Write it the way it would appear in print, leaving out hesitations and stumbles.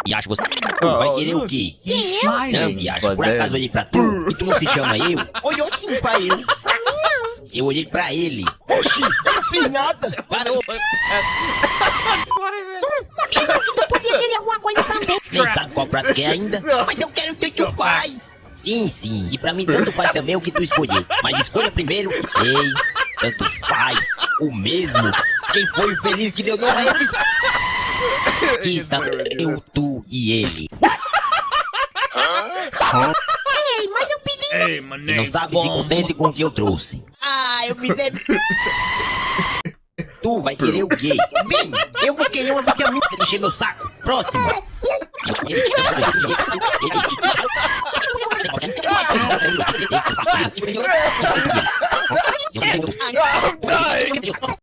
E acho você. Tu vai querer o quê? Quem Não, Biacho, por acaso eu olhei pra tu e tu não se chama eu? Olhou sim pra eu. Pra mim não. Eu olhei pra ele. Oxi, afinhada. Parou. Sabia não que tu podia querer alguma coisa também. Nem sabe qual prato que é ainda? Mas eu quero o que tu faz. Sim, sim. E pra mim tanto faz também o que tu escolher. Mas escolha primeiro. Ei, tanto faz. O mesmo. Quem foi o feliz que deu nome a esses... Aqui está eu, tu e ele. Ei, mas eu pedi. Ei, my Se não sabe, se contente com o que eu trouxe. Ah, eu me dei... Tu vai querer o quê? Bem, eu vou querer uma vitamina pra encher meu saco. Próximo. I'm dying.